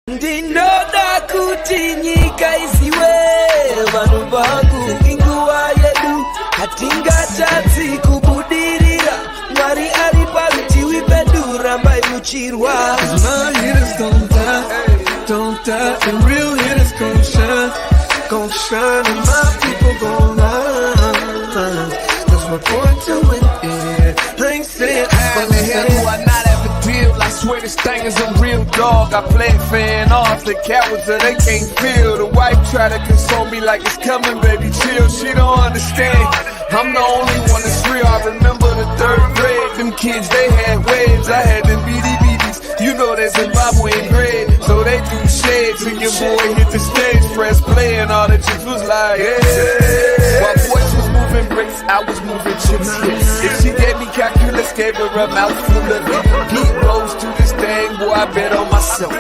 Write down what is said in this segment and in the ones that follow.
Ndinoda kuti nyika isiwe vanhu vangu inguva yedu hatingatadzi kubudirira Mwari ari parutivi pedu rambai muchirwa My hitters don't die, the real hitters gon' shine and my people gon' line. That's my point to win, yeah. I ain't saying From the hell do I not have a deal? I swear this thing is a real dog. I play it fan off, the cowards that they can't feel. The wife try to console me like it's coming, baby, chill. She don't understand. I'm the only one that's real. I remember the third grade. Them kids, they had waves. I had them BDBs. You know that Zimbabwe ain't great. So they do shades and your boy hit the stage. Press play and all the chicks was like, yeah. While boys was moving bricks, I was moving chips. If she gave me calculus, gave her a mouthful of it. Heat rose to this thing, boy, I bet on myself.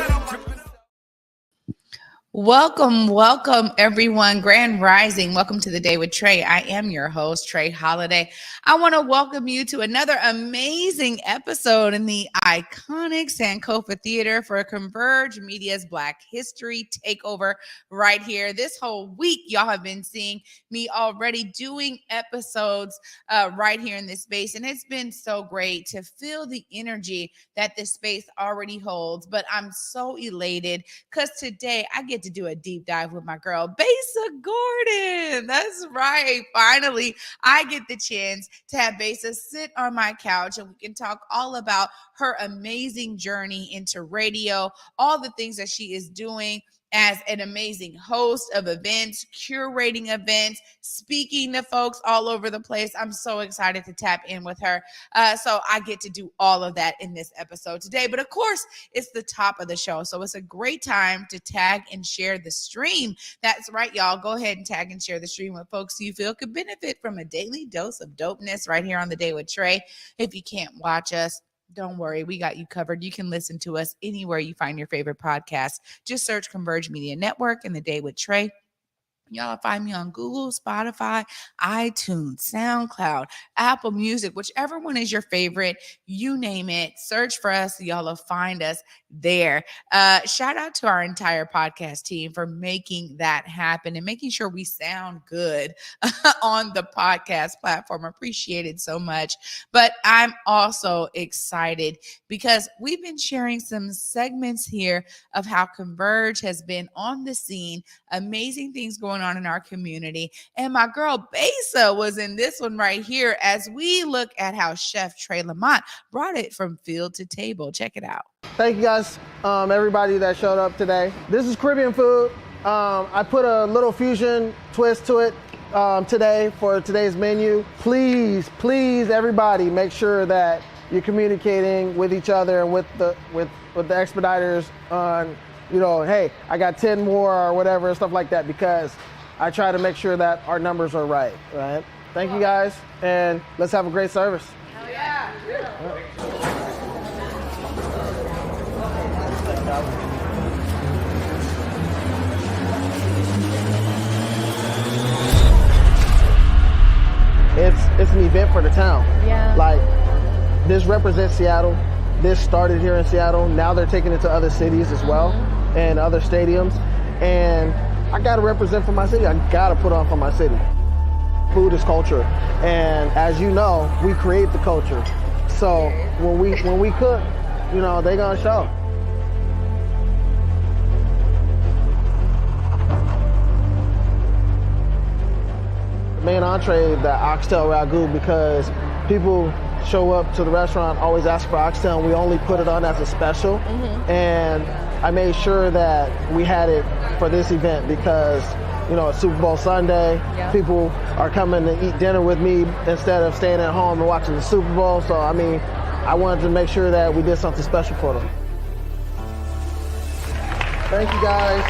Welcome, everyone. Grand Rising. Welcome to the Day with Trae. I am your host, Trae Holiday. I want to welcome you to another amazing episode in the iconic Sankofa Theater for Converge Media's Black History Takeover right here. This whole week, y'all have been seeing me already doing episodes right here in this space, and it's been so great to feel the energy that this space already holds. But I'm so elated because today I get to do a deep dive with my girl, Besa Gordon. That's right. Finally, I get the chance to have Besa sit on my couch and we can talk all about her amazing journey into radio, all the things that she is doing as an amazing host of events, curating events, speaking to folks all over the place. I'm so excited to tap in with her. So I get to do all of that in this episode today. But of course, it's the top of the show. So it's a great time to tag and share the stream. That's right, y'all. Go ahead and tag and share the stream with folks you feel could benefit from a daily dose of dopeness right here on The Day with Trae. If you can't watch us, don't worry, we got you covered. You can listen to us anywhere you find your favorite podcast. Just search Converge Media Network and The Day with Trae. Y'all find me on Google, Spotify, iTunes, SoundCloud, Apple Music, whichever one is your favorite, you name it. Search for us. Y'all will find us there. Shout out to our entire podcast team for making that happen and making sure we sound good on the podcast platform. Appreciate it so much. But I'm also excited because we've been sharing some segments here of how Converge has been on the scene, amazing things going on in our community. And my girl Besa was in this one right here as we look at how Chef Trae Lamont brought it from field to table. Check it out. Thank you guys, everybody that showed up today. This is Caribbean food. I put a little fusion twist to it today for today's menu. Please, everybody, make sure that you're communicating with each other and with the expediters on, you know, hey, I got 10 more or whatever, stuff like that, because I try to make sure that our numbers are right? Thank you guys, and let's have a great service. Hell yeah. It's an event for the town. Yeah. Like, this represents Seattle. This started here in Seattle. Now they're taking it to other cities as well and other stadiums. And I gotta represent for my city. I gotta put on for my city. Food is culture. And as you know, we create the culture. So when we cook, you know, they gonna show. The main entree, the oxtail ragu, because people show up to the restaurant, always ask for oxtail, and we only put it on as a special. And I made sure that we had it for this event because, you know, it's Super Bowl Sunday. Yeah. People are coming to eat dinner with me instead of staying at home and watching the Super Bowl. So, I mean, I wanted to make sure that we did something special for them. Thank you, guys.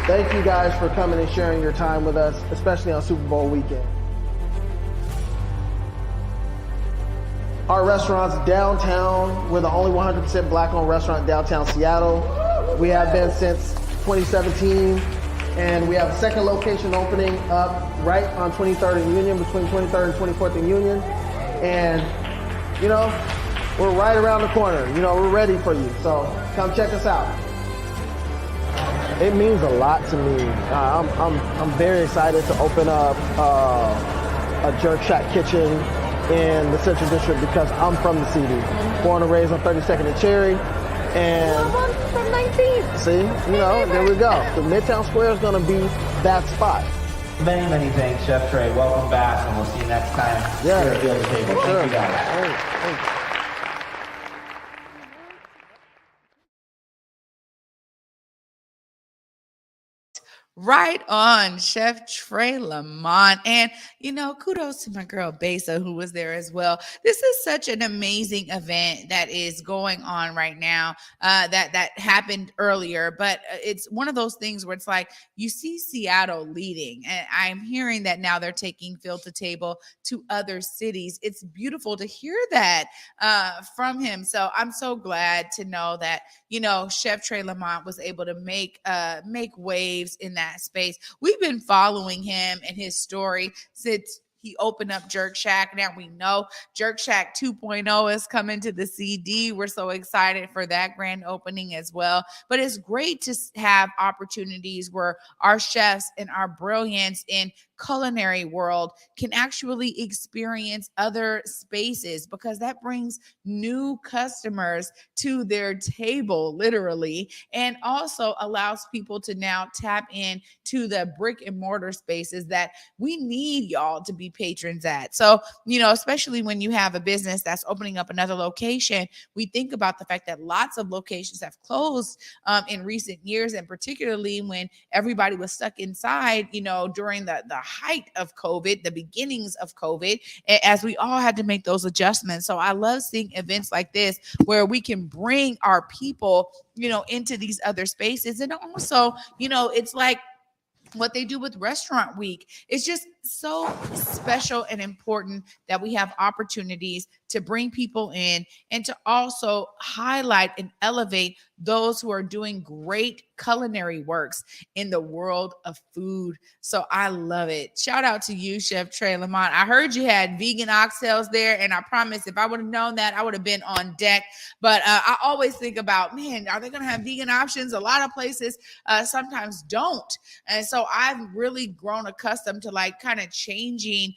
Thank you guys for coming and sharing your time with us, especially on Super Bowl weekend. Our restaurant's downtown. We're the only 100% black-owned restaurant in downtown Seattle. We have been since 2017, and we have a second location opening up right on 23rd and Union, between 23rd and 24th and Union. And, you know, We're right around the corner. You know, we're ready for you. So come check us out. It means a lot to me. I'm very excited to open up a Jerk Shack kitchen in the Central District because I'm from the CD. Born and raised on 32nd and Cherry. And I'm from 19th. see, you know, there we go. The Midtown Square is going to be that spot. Many, many thanks, Chef Trae. Welcome back, and we'll see you next time here at the other table. Sure. Thank you, guys. Thank you. Right on, Chef Trae Lamont. And, you know, kudos to my girl Besa, who was there as well. This is such an amazing event that is going on right now that happened earlier. But it's one of those things where it's like you see Seattle leading. And I'm hearing that now they're taking Field to Table to other cities. It's beautiful to hear that from him. So I'm so glad to know that, you know, Chef Trae Lamont was able to make waves in that space. We've been following him and his story since he opened up Jerk Shack. Now we know Jerk Shack 2.0 is coming to the CD. We're so excited for that grand opening as well. But it's great to have opportunities where our chefs and our brilliance in culinary world can actually experience other spaces, because that brings new customers to their table, literally, and also allows people to now tap in to the brick and mortar spaces that we need y'all to be patrons at. So, you know, especially when you have a business that's opening up another location, we think about the fact that lots of locations have closed in recent years, and particularly when everybody was stuck inside, you know, during the height of COVID, the beginnings of COVID, as we all had to make those adjustments. So I love seeing events like this where we can bring our people, you know, into these other spaces. And also, you know, it's like what they do with Restaurant Week. It's just so special and important that we have opportunities to bring people in and to also highlight and elevate those who are doing great culinary works in the world of food. So I love it. Shout out to you, Chef Trae Lamont. I heard you had vegan oxtails there, and I promise if I would have known that, I would have been on deck. But I always think about, man, are they going to have vegan options? A lot of places sometimes don't. And so I've really grown accustomed to like kind of changing,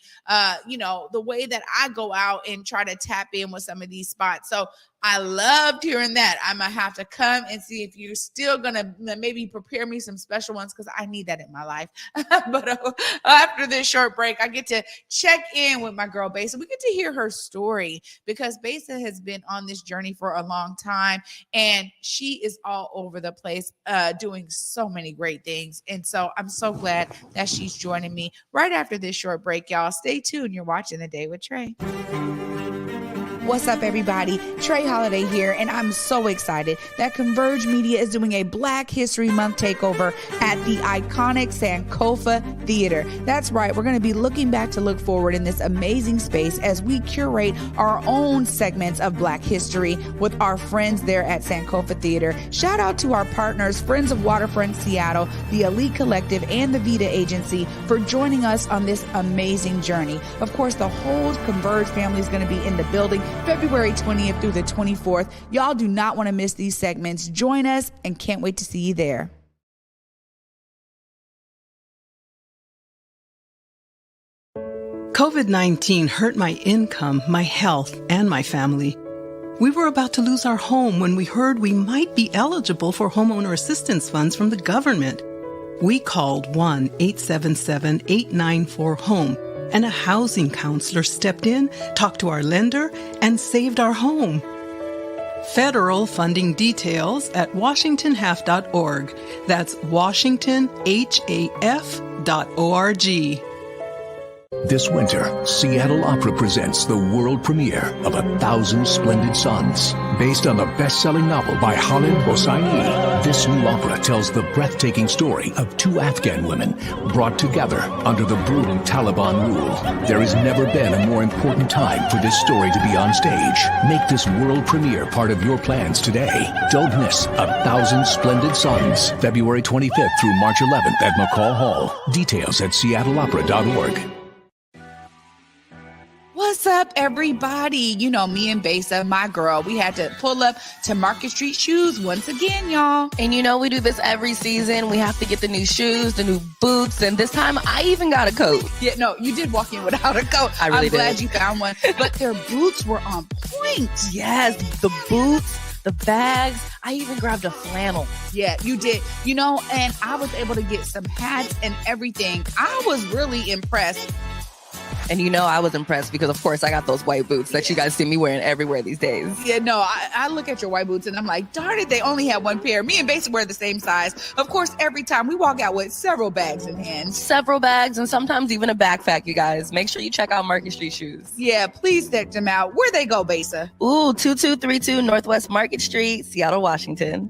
you know, the way that I go out and try to tap in with some of these spots. So I loved hearing that. I'm going to have to come and see if you're still going to maybe prepare me some special ones, because I need that in my life. But after this short break, I get to check in with my girl, Besa. We get to hear her story, because Besa has been on this journey for a long time, and she is all over the place doing so many great things. And so I'm so glad that she's joining me right after this short break, y'all. Stay tuned. You're watching The Day with Trae. What's up, everybody? Trae Holiday here, and I'm so excited that Converge Media is doing a Black History Month takeover at the iconic Sankofa Theater. That's right, we're going to be looking back to look forward in this amazing space as we curate our own segments of Black history with our friends there at Sankofa Theater. Shout out to our partners, Friends of Waterfront Seattle, the Elite Collective, and the Vita Agency for joining us on this amazing journey. Of course, the whole Converge family is going to be in the building February 20th through the 24th. Y'all do not want to miss these segments. Join us, and can't wait to see you there. COVID-19 hurt my income, my health, and my family. We were about to lose our home when we heard we might be eligible for homeowner assistance funds from the government. We called 1-877-894-HOME. And a housing counselor stepped in, talked to our lender, and saved our home. Federal funding details at washingtonhaf.org. That's washingtonhaf.org. This winter, Seattle Opera presents the world premiere of 1,000 Splendid Suns. Based on the best-selling novel by Khaled Hosseini, this new opera tells the breathtaking story of two Afghan women brought together under the brutal Taliban rule. There has never been a more important time for this story to be on stage. Make this world premiere part of your plans today. Don't miss 1,000 Splendid Suns, February 25th through March 11th at McCall Hall. Details at seattleopera.org. What's up, everybody? You know, me and Besa, my girl, we had to pull up to Market Street Shoes once again, y'all. And you know, we do this every season. We have to get the new shoes, the new boots, and this time I even got a coat. Yeah, no, you did walk in without a coat. I really I'm glad did. you found one. But their boots were on point. Yes, the boots, the bags. I even grabbed a flannel. Yeah, you did. You know, and I was able to get some hats and everything. I was really impressed. And you know, I was impressed because, of course, I got those white boots that you guys see me wearing everywhere these days. Yeah, no, I look at your white boots and I'm like, darn it, they only have one pair. Me and Besa wear the same size. Of course, every time we walk out with several bags in hand. Several bags and sometimes even a backpack, you guys. Make sure you check out Market Street Shoes. Yeah, please check them out. Where they go, Besa? Ooh, 2232 Northwest Market Street, Seattle, Washington.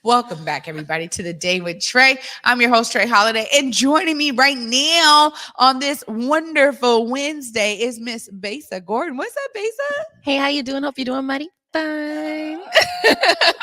Welcome back, everybody, to the Day with Trae. I'm your host, Trae Holiday, and joining me right now on this wonderful Wednesday is Miss Besa Gordon. What's up, Besa? Hey, how you doing? Hope you're doing mighty fine.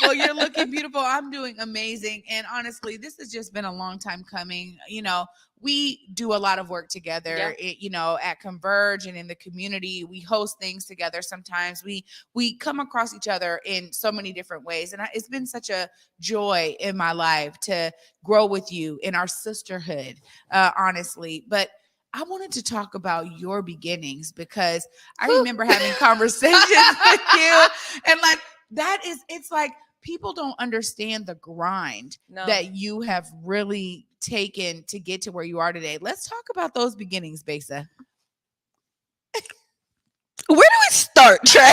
Well, you're looking beautiful. I'm doing amazing. And honestly, this has just been a long time coming. You know, we do a lot of work together, you know, at Converge and in the community. We host things together. Sometimes we come across each other in so many different ways. And it's been such a joy in my life to grow with you in our sisterhood, honestly. But I wanted to talk about your beginnings because I remember having conversations with you, and like it's like people don't understand the grind that you have really taken to get to where you are today. Let's talk about those beginnings, Besa. Where do we start, Trae?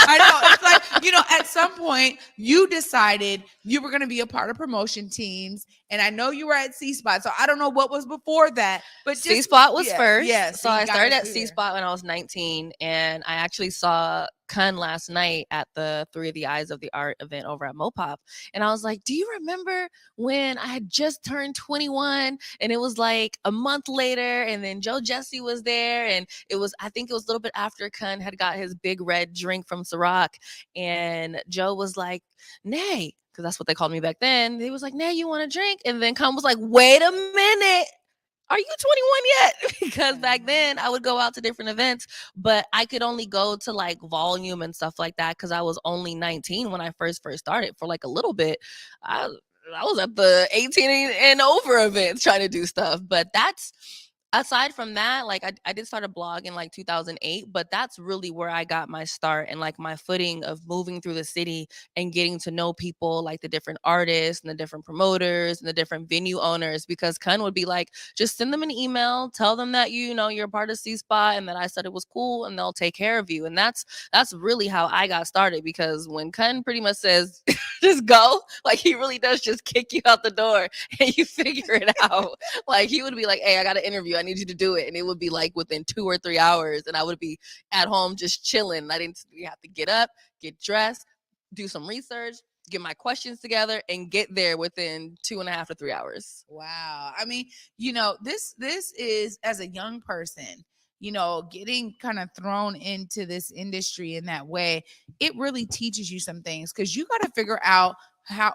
I know. It's like, you know, at some point you decided you were going to be a part of promotion teams. And I know you were at C-Spot. So I don't know what was before that. But C-Spot was first. Yeah. So I started at C-Spot when I was 19. And I actually saw Kun last night at the 3 of the Eyes of the Art event over at Mopop. And I was like, do you remember when I had just turned 21 and it was like a month later and then Joe Jesse was there and I think it was a little bit after Kun had got his big red drink from Ciroc and Joe was like, Nay, because that's what they called me back then. He was like, Nay, you want a drink? And then Kun was like, wait a minute. Are you 21 yet? Because back then I would go out to different events, but I could only go to like Volume and stuff like that because I was only 19 when I first started. For like a little bit, I was at the 18 and over events trying to do stuff. But that's aside from that, like I did start a blog in like 2008, but that's really where I got my start and like my footing of moving through the city and getting to know people, like the different artists and the different promoters and the different venue owners, because Kun would be like, just send them an email, tell them that you know you're part of C-Spot and that I said it was cool and they'll take care of you. And that's really how I got started, because when Kun pretty much says just go, like he really does just kick you out the door and you figure it out. Like he would be like, hey, I got an interview, I need you to do it. And it would be like within 2 or 3 hours. And I would be at home just chilling. I didn't have to get up, get dressed, do some research, get my questions together, and get there within 2.5 to 3 hours. Wow. I mean, you know, this is, as a young person, you know, getting kind of thrown into this industry in that way, it really teaches you some things, because you got to figure out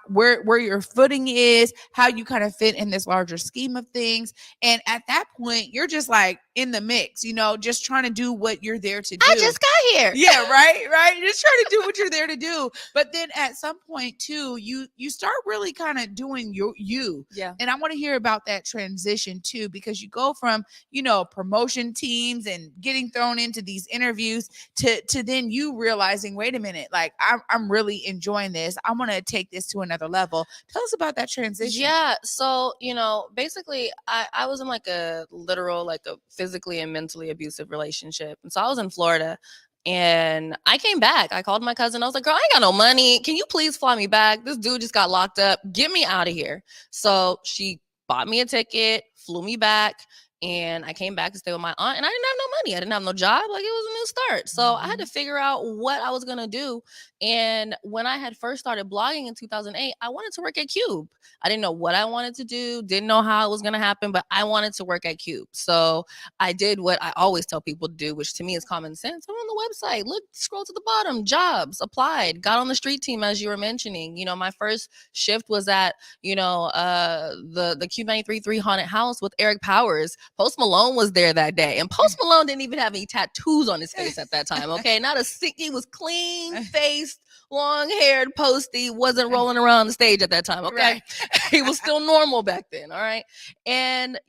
where your footing is, how you kind of fit in this larger scheme of things. And at that point, you're just like in the mix, you know, just trying to do what you're there to do. I just got here. Yeah, right. You're just trying to do what you're there to do. But then at some point too, you start really kind of doing you. Yeah. And I want to hear about that transition too, because you go from, you know, promotion teams and getting thrown into these interviews to then you realizing, wait a minute, like I'm really enjoying this. I want to take this to another level. Tell us about that transition. Yeah. So, you know, basically I was in like a literal, like a physically and mentally abusive relationship. And so I was in Florida and I came back. I called my cousin. I was like, girl, I ain't got no money. Can you please fly me back? This dude just got locked up. Get me out of here. So she bought me a ticket, flew me back. And I came back to stay with my aunt, and I didn't have no money. I didn't have no job. Like, it was a new start. So I had to figure out what I was going to do. And when I had first started blogging in 2008, I wanted to work at Cube. I didn't know what I wanted to do, didn't know how it was going to happen, but I wanted to work at Cube. So I did what I always tell people to do, which to me is common sense. I'm on the website, look, scroll to the bottom, jobs, applied, got on the street team, as you were mentioning. You know, my first shift was at, the Cube 93.3 haunted house with Eric Powers. Post Malone was there that day, and Post Malone didn't even have any tattoos on his face at that time. Okay, not a sick. He was clean faced, long haired, posty. Wasn't rolling around the stage at that time. Okay, right. He was still normal back then. All right, and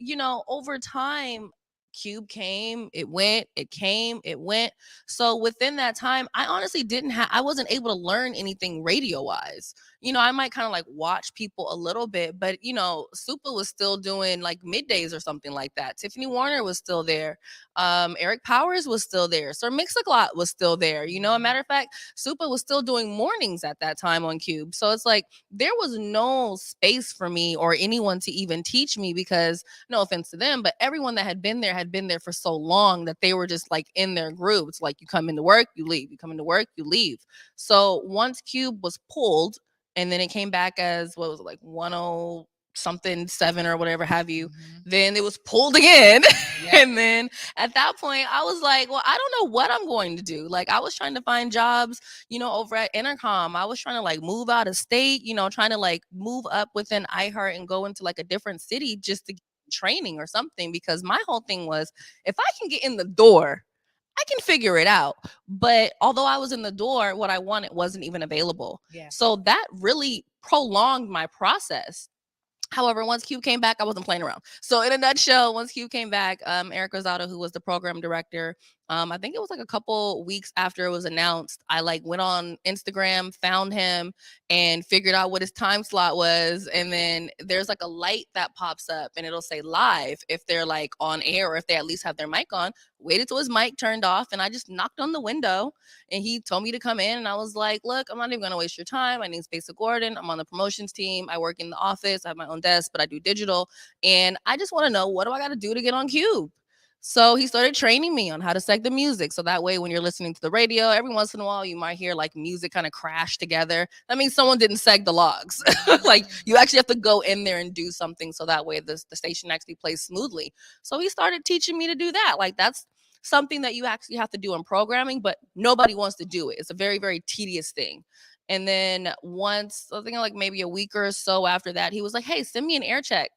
over time, Cube came, it went, it came, it went. So within that time, I honestly I wasn't able to learn anything radio wise. I might kind of like watch people a little bit, but Supa was still doing like middays or something like that. Tiffany Warner was still there. Eric Powers was still there. Sir Mix-a-Lot was still there. A matter of fact, Supa was still doing mornings at that time on Cube. So it's like there was no space for me or anyone to even teach me, because no offense to them, but everyone that had been there for so long that they were just like in their groove. It's like you come into work, you leave. You come into work, you leave. So once Cube was pulled, and then it came back as, what was it, like 10 something 7 or whatever have you, then it was pulled again. Yep. And then at that point I was like, well, I don't know what I'm going to do. Like, I was trying to find jobs, over at Intercom. I was trying to like move out of state, trying to like move up within iHeart and go into like a different city just to get training or something, because my whole thing was, if I can get in the door, I can figure it out. But although I was in the door, what I wanted wasn't even available. Yeah. So that really prolonged my process. However, once Cube came back, I wasn't playing around. So in a nutshell, once Cube came back, Eric Rosado, who was the program director, I think it was like a couple weeks after it was announced, I like went on Instagram, found him, and figured out what his time slot was. And then there's like a light that pops up and it'll say live if they're like on air, or if they at least have their mic on. Waited till his mic turned off, and I just knocked on the window, and he told me to come in. And I was like, look, I'm not even going to waste your time. My name's Besa Gordon. I'm on the promotions team. I work in the office. I have my own desk, but I do digital. And I just want to know, what do I got to do to get on Cube? So he started training me on how to seg the music. So that way, when you're listening to the radio, every once in a while, you might hear like music kind of crash together. That means someone didn't seg the logs. Like, you actually have to go in there and do something, so that way the station actually plays smoothly. So he started teaching me to do that. Like, that's something that you actually have to do in programming, but nobody wants to do it. It's a very, very tedious thing. And then once, I think like maybe a week or so after that, he was like, hey, send me an air check.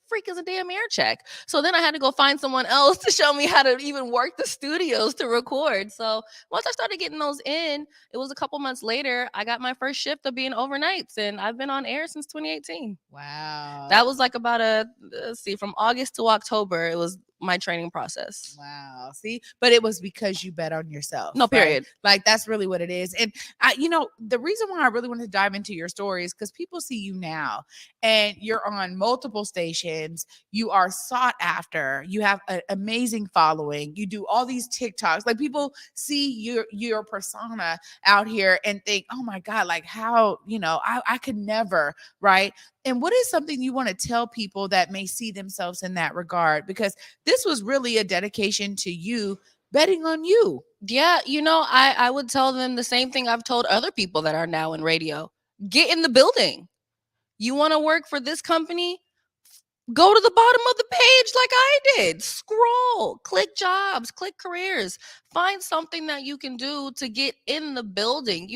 Freak is a damn air check. So then I had to go find someone else to show me how to even work the studios to record. So once I started getting those in, it was a couple months later, I got my first shift of being overnights, and I've been on air since 2018. Wow. That was like about from August to October, it was my training process. Wow. See, but it was because you bet on yourself. No, period. Right? Like, that's really what it is. And the reason why I really wanted to dive into your story is because people see you now, and you're on multiple stations. You are sought after. You have an amazing following. You do all these TikToks. Like, people see your persona out here and think, oh my God, like, how, I could never, right? And what is something you want to tell people that may see themselves in that regard? Because this was really a dedication to you, betting on you. Yeah, I would tell them the same thing I've told other people that are now in radio. Get in the building. You want to work for this company? Go to the bottom of the page like I did. Scroll, click jobs, click careers. Find something that you can do to get in the building.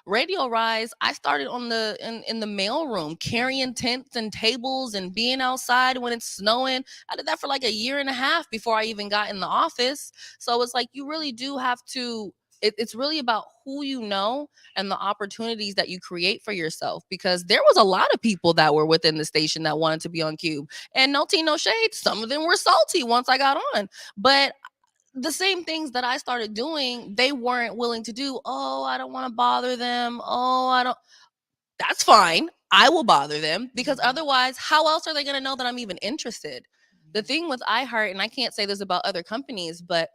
Radio Rise, I started in the mailroom, carrying tents and tables and being outside when it's snowing. I did that for like a year and a half before I even got in the office. So it's like, you really do have to, it's really about who you know and the opportunities that you create for yourself, because there was a lot of people that were within the station that wanted to be on Cube, and no tea, no shade. Some of them were salty once I got on, but the same things that I started doing, they weren't willing to do. Oh, I don't want to bother them. That's fine. I will bother them, because otherwise, how else are they going to know that I'm even interested? The thing with iHeart, and I can't say this about other companies, but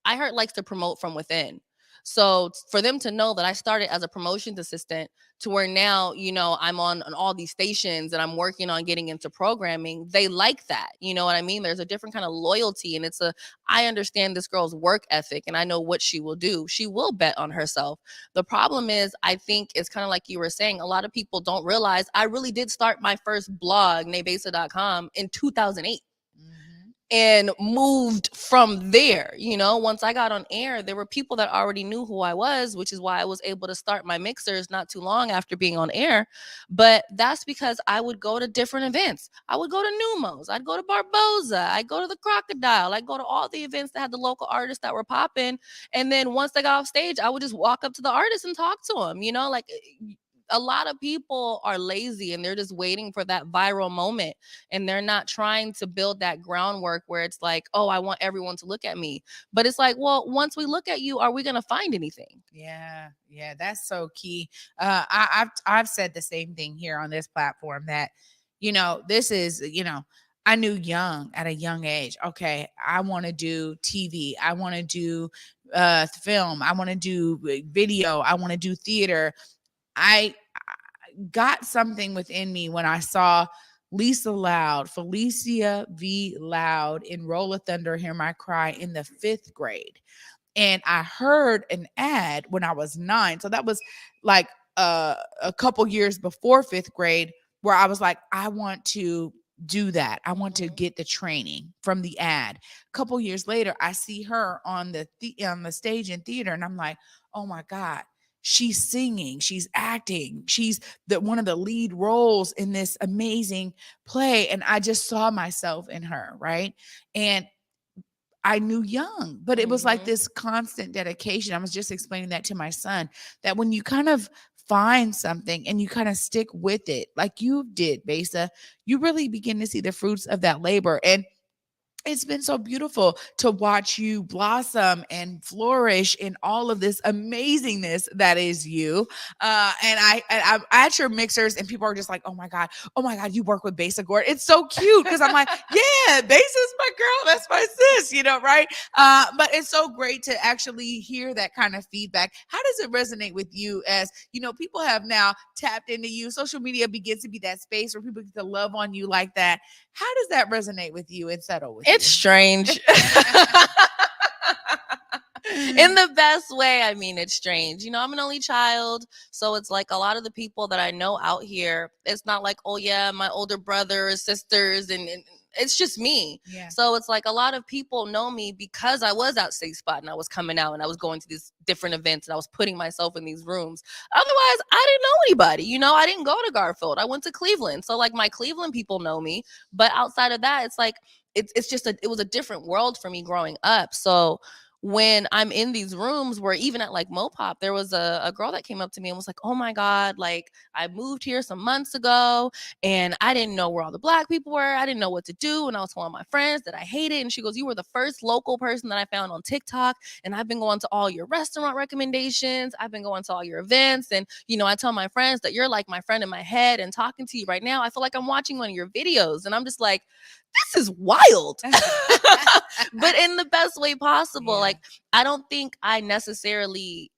iHeart likes to promote from within. So for them to know that I started as a promotions assistant to where now, I'm on all these stations and I'm working on getting into programming, they like that. You know what I mean? There's a different kind of loyalty, and I understand this girl's work ethic and I know what she will do. She will bet on herself. The problem is, I think it's kind of like you were saying, a lot of people don't realize I really did start my first blog, Besa.com, in 2008. And moved from there. Once I got on air, there were people that already knew who I was, which is why I was able to start my mixers not too long after being on air. But that's because I would go to different events. I would go to Numos, I'd go to Barboza, I'd go to the Crocodile, I'd go to all the events that had the local artists that were popping. And then once they got off stage, I would just walk up to the artist and talk to them. Like, a lot of people are lazy and they're just waiting for that viral moment, and they're not trying to build that groundwork where it's like, oh, I want everyone to look at me. But it's like, well, once we look at you, are we going to find anything? Yeah, that's so key. I've said the same thing here on this platform that, this is, I knew at a young age, okay, I want to do TV, I want to do film, I want to do video, I want to do theater. I got something within me when I saw Lisa Loud, Felicia V. Loud in Roll of Thunder, Hear My Cry in the 5th grade. And I heard an ad when I was 9. So that was like a couple years before 5th grade, where I was like, I want to do that. I want to get the training from the ad. A couple years later, I see her on the stage in theater, and I'm like, oh my God. She's singing, she's acting, she's one of the lead roles in this amazing play. And I just saw myself in her, right? And I knew young, but it was like this constant dedication. I was just explaining that to my son, that when you kind of find something and you kind of stick with it, like you did, Besa, you really begin to see the fruits of that labor. And it's been so beautiful to watch you blossom and flourish in all of this amazingness that is you. And I'm at your mixers, and people are just like, oh my God, you work with Besa Gordon. It's so cute because I'm like, yeah, Besa's my girl. That's my sis, right? But it's so great to actually hear that kind of feedback. How does it resonate with you as, people have now tapped into you? Social media begins to be that space where people get to love on you like that. How does that resonate with you and settle with you? It's strange. In the best way. I mean, it's strange. I'm an only child. So it's like a lot of the people that I know out here, it's not like, oh yeah, my older brother or sisters, and it's just me. Yeah. So it's like a lot of people know me because I was at Safe Spot and I was coming out and I was going to these different events and I was putting myself in these rooms. Otherwise, I didn't know anybody. I didn't go to Garfield. I went to Cleveland. So like my Cleveland people know me. But outside of that, it's like, it's just it was a different world for me growing up. So when I'm in these rooms where even at like Mopop, there was a girl that came up to me and was like, oh my God, like I moved here some months ago and I didn't know where all the Black people were. I didn't know what to do. And I was telling my friends that I hate it. And she goes, you were the first local person that I found on TikTok. And I've been going to all your restaurant recommendations. I've been going to all your events. And, I tell my friends that you're like my friend in my head, and talking to you right now, I feel like I'm watching one of your videos. And I'm just like, this is wild, but in the best way possible. Yeah. Like, I don't think I necessarily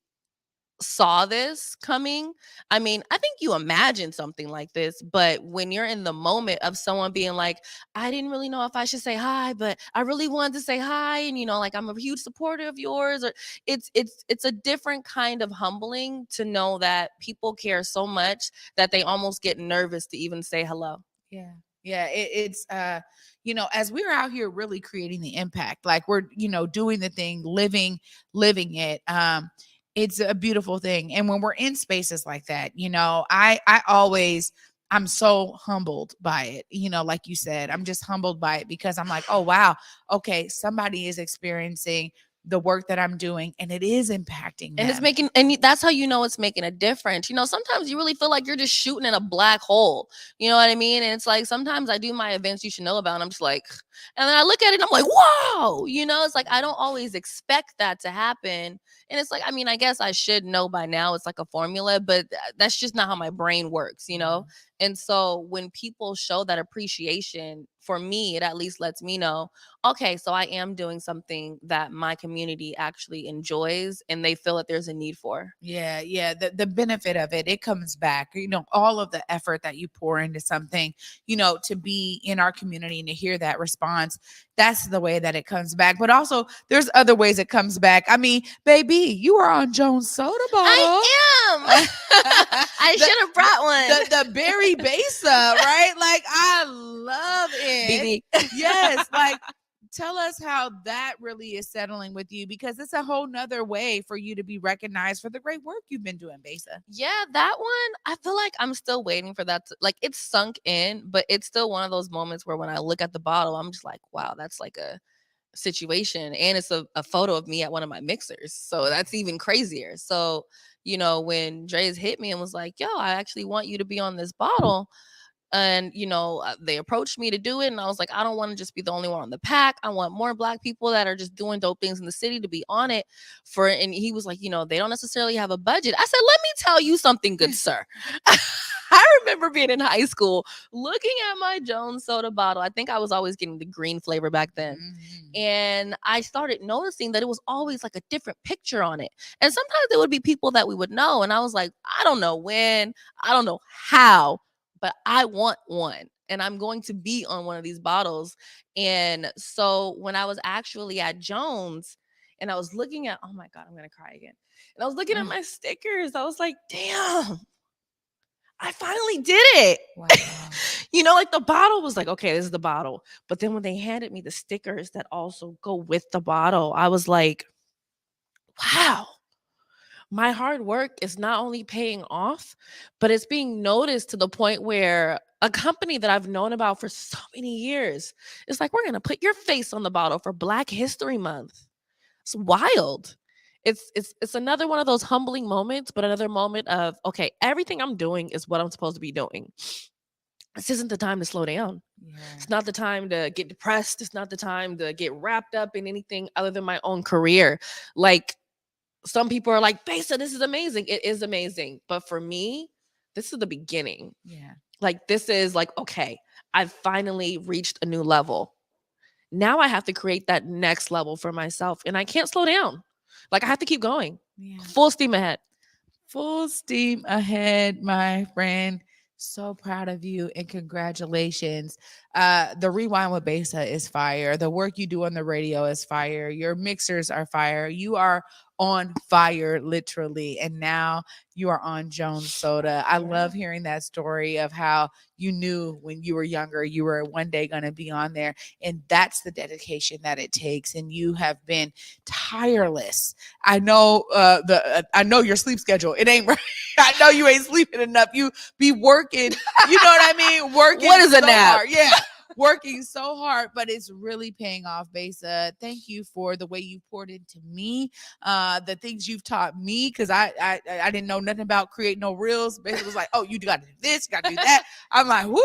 saw this coming. I mean, I think you imagine something like this, but when you're in the moment of someone being like, I didn't really know if I should say hi, but I really wanted to say hi. And, like, I'm a huge supporter of yours, or it's a different kind of humbling to know that people care so much that they almost get nervous to even say hello. Yeah. Yeah, it's as we're out here really creating the impact, like we're doing the thing, living it. It's a beautiful thing. And when we're in spaces like that, I'm so humbled by it. Like you said, I'm just humbled by it because I'm like, oh wow, okay, somebody is experiencing the work that I'm doing, and it is impacting them. And it's making, and that's how it's making a difference. Sometimes you really feel like you're just shooting in a black hole. You know what I mean? And it's like, sometimes I do my events you should know about, and I'm just like, and then I look at it and I'm like, wow, it's like, I don't always expect that to happen. And it's like, I mean, I guess I should know by now, it's like a formula, but that's just not how my brain works, And so when people show that appreciation, for me, it at least lets me know, okay, so I am doing something that my community actually enjoys and they feel that there's a need for. Yeah. The benefit of it comes back. All of the effort that you pour into something, to be in our community and to hear that response, that's the way that it comes back. But also, there's other ways it comes back. I mean, baby, you are on Jones Soda Bottle. I am. I should have brought one. The berry Besa, right? Like, I love it. BB. Yes, like, tell us how that really is settling with you, because it's a whole nother way for you to be recognized for the great work you've been doing, Besa. Yeah, that one, I feel like I'm still waiting for that. Like, it's sunk in, but it's still one of those moments where when I look at the bottle, I'm just like, wow, that's like a situation. And it's a photo of me at one of my mixers. So that's even crazier. So, when Dre's hit me and was like, yo, I actually want you to be on this bottle. And, they approached me to do it. And I was like, I don't want to just be the only one on the pack. I want more Black people that are just doing dope things in the city to be on it and he was like, they don't necessarily have a budget. I said, let me tell you something, good sir. I remember being in high school looking at my Jones Soda bottle. I think I was always getting the green flavor back then. Mm-hmm. And I started noticing that it was always like a different picture on it. And sometimes there would be people that we would know. And I was like, I don't know when, I don't know how, but I want one and I'm going to be on one of these bottles. And so when I was actually at Jones and I was looking at, oh my God, I'm going to cry again. And I was looking at my stickers. I was like, damn, I finally did it. Wow. Like the bottle was like, okay, this is the bottle. But then when they handed me the stickers that also go with the bottle, I was like, wow. My hard work is not only paying off, but it's being noticed to the point where a company that I've known about for so many years is like, we're going to put your face on the bottle for Black History Month. It's wild. It's another one of those humbling moments, but another moment of, okay, everything I'm doing is what I'm supposed to be doing. This isn't the time to slow down. Yeah. It's not the time to get depressed. It's not the time to get wrapped up in anything other than my own career. Like, some people are like, Besa, this is amazing. It is amazing. But for me, this is the beginning. Yeah. Like, this is like, okay, I've finally reached a new level. Now I have to create that next level for myself. And I can't slow down. Like, I have to keep going. Yeah. Full steam ahead. Full steam ahead, my friend. So proud of you and congratulations. The Rewind with Besa is fire. The work you do on the radio is fire. Your mixers are fire. You are on fire, literally. And now you are on Jones Soda. I love hearing that story of how you knew when you were younger, you were one day going to be on there. And that's the dedication that it takes. And you have been tireless. I know I know your sleep schedule. It ain't right. I know you ain't sleeping enough. You be working, you know what I mean? Working. What is a nap? Hard. Yeah. Working so hard, but it's really paying off, Besa. Thank you for the way you poured into me, the things you've taught me, because I didn't know nothing about creating no reels. Besa was like, oh, you got to do this, you got to do that. I'm like, whoo,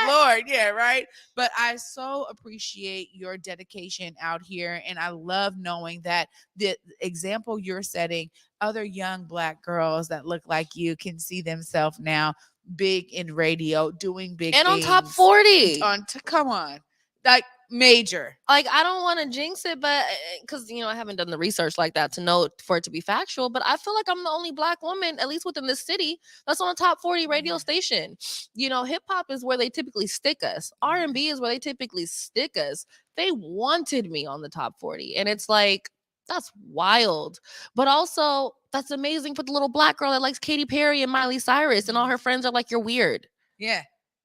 Lord, yeah, right? But I so appreciate your dedication out here, and I love knowing that the example you're setting, other young Black girls that look like you can see themselves now big in radio, doing big and things. On top 40. Come on. Like major. Like, I don't want to jinx it, but because I haven't done the research like that to know for it to be factual, but I feel like I'm the only Black woman, at least within this city, that's on a top 40 radio station. Hip hop is where they typically stick us. R&B is where they typically stick us. They wanted me on the top 40, and it's like, that's wild. But also, that's amazing for the little Black girl that likes Katy Perry and Miley Cyrus, and all her friends are like, you're weird. Yeah.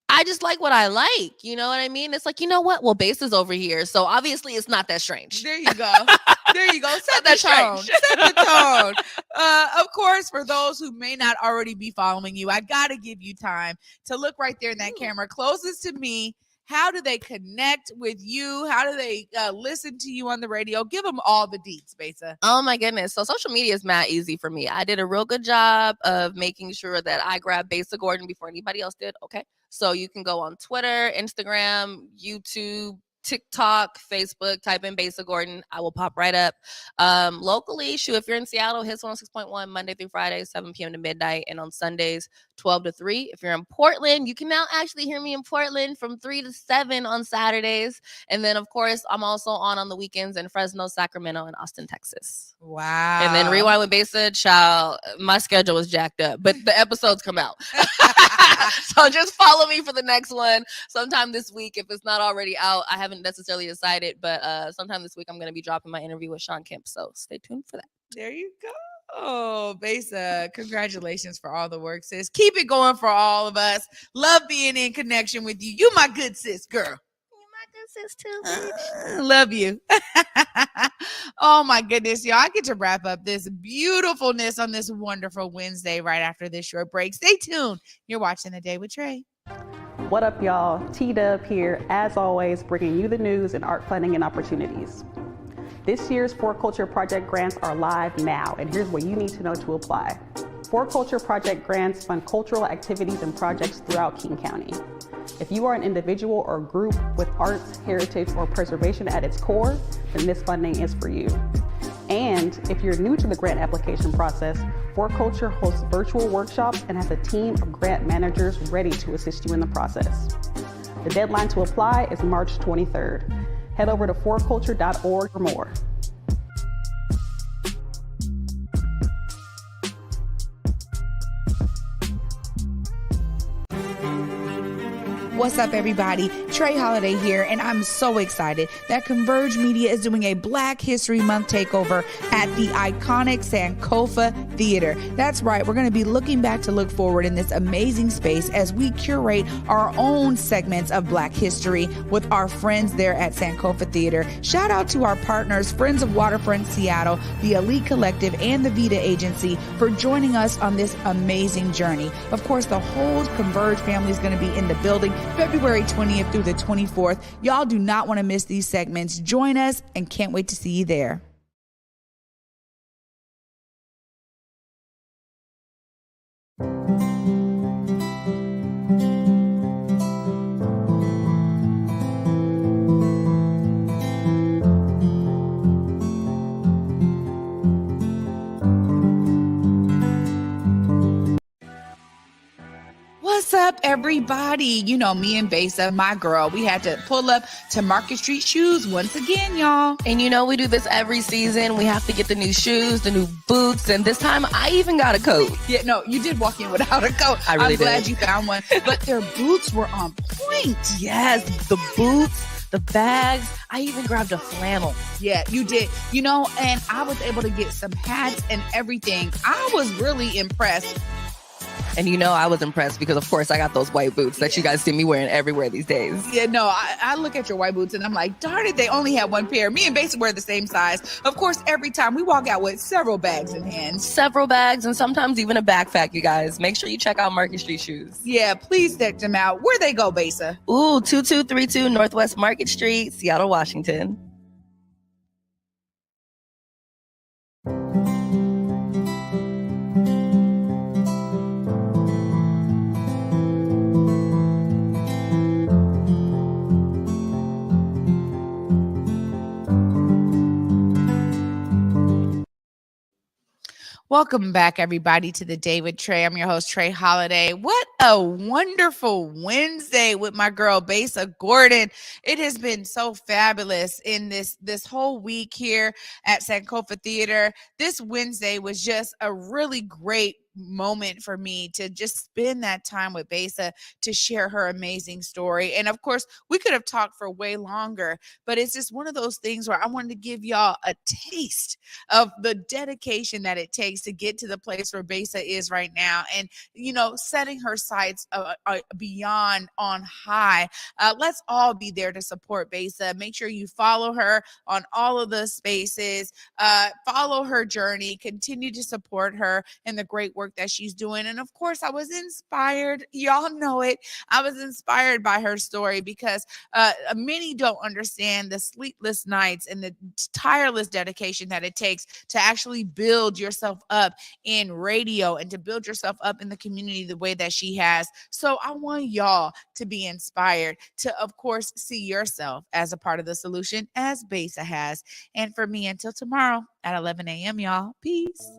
I just like what I like. You know what I mean? It's like, you know what? Well, Besa's over here, so obviously it's not that strange. There you go. There you go. Set the tone. Set the tone. Of course, for those who may not already be following you, I got to give you time to look right there in that camera closest to me. How do they connect with you? How do they listen to you on the radio? Give them all the deets, Besa. Oh my goodness. So social media is mad easy for me. I did a real good job of making sure that I grabbed Besa Gordon before anybody else did. Okay. So you can go on Twitter, Instagram, YouTube, TikTok, Facebook, type in Besa Gordon. I will pop right up. Locally, if you're in Seattle, hits 106.1 Monday through Friday, 7 p.m. to midnight, and on Sundays, 12 to 3. If you're in Portland, you can now actually hear me in Portland from 3 to 7 on Saturdays. And then, of course, I'm also on the weekends in Fresno, Sacramento, and Austin, Texas. Wow. And then Rewind with Besa, child, my schedule is jacked up, but the episodes come out. So just follow me for the next one sometime this week. If it's not already out, I haven't necessarily decided, but sometime this week I'm going to be dropping my interview with Sean Kemp. So stay tuned for that. There you go. Oh, Besa, congratulations for all the work, sis. Keep it going for all of us. Love being in connection with you. You my good sis, girl. Sis too, bitch. Love you. Oh my goodness, y'all. I get to wrap up this beautifulness on this wonderful Wednesday right after this short break. Stay tuned. You're watching The Day with Trae. What up, y'all? T-Dub here, as always, bringing you the news and art funding and opportunities. This year's For Culture Project grants are live now, and here's what you need to know to apply. For Culture Project grants fund cultural activities and projects throughout King County. If you are an individual or group with arts, heritage, or preservation at its core, then this funding is for you. And if you're new to the grant application process, For Culture hosts virtual workshops and has a team of grant managers ready to assist you in the process. The deadline to apply is March 23rd. Head over to forculture.org for more. What's up, everybody? Trae Holiday here, and I'm so excited that Converge Media is doing a Black History Month takeover at the iconic Sankofa Theater. That's right, we're going to be looking back to look forward in this amazing space as we curate our own segments of Black history with our friends there at Sankofa Theater. Shout out to our partners, Friends of Waterfront Seattle, the Elite Collective, and the Vita Agency for joining us on this amazing journey. Of course, the whole Converge family is going to be in the building February 20th through the 24th. Y'all do not want to miss these segments. Join us and can't wait to see you there. What's up, everybody? You know, me and Besa, my girl, we had to pull up to Market Street Shoes once again, y'all. And you know, we do this every season. We have to get the new shoes, the new boots, and this time I even got a coat. Yeah, no, you did walk in without a coat. I really I'm glad did. you found one. But their boots were on point. Yes, the boots, the bags. I even grabbed a flannel. Yeah, you did. You know, and I was able to get some hats and everything. I was really impressed. And you know, I was impressed because, of course, I got those white boots that you guys see me wearing everywhere these days. Yeah, no, I look at your white boots and I'm like, darn it, they only have one pair. Me and Besa wear the same size. Of course, every time we walk out with several bags in hand. Several bags and sometimes even a backpack, you guys. Make sure you check out Market Street Shoes. Yeah, please check them out. Where they go, Besa? Ooh, 2232 Northwest Market Street, Seattle, Washington. Welcome back, everybody, to The Day with Trae. I'm your host, Trae Holiday. What a wonderful Wednesday with my girl, Besa Gordon. It has been so fabulous in this whole week here at Sankofa Theater. This Wednesday was just a really great moment for me to just spend that time with Besa to share her amazing story. And of course, we could have talked for way longer, but it's just one of those things where I wanted to give y'all a taste of the dedication that it takes to get to the place where Besa is right now. And, you know, setting her sights beyond on high. Let's all be there to support Besa. Make sure you follow her on all of the spaces, follow her journey, continue to support her and the great work work that she's doing. And of course, I was inspired. Y'all know it. I was inspired by her story because many don't understand the sleepless nights and the tireless dedication that it takes to actually build yourself up in radio and to build yourself up in the community the way that she has. So I want y'all to be inspired to, of course, see yourself as a part of the solution as Besa has. And for me, until tomorrow at 11 a.m., y'all, peace.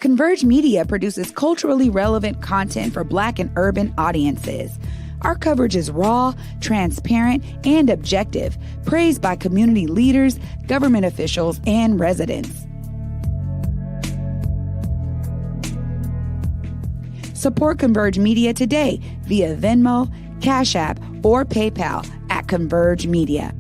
Converge Media produces culturally relevant content for Black and urban audiences. Our coverage is raw, transparent, and objective, praised by community leaders, government officials, and residents. Support Converge Media today via Venmo, Cash App, or PayPal at Converge Media.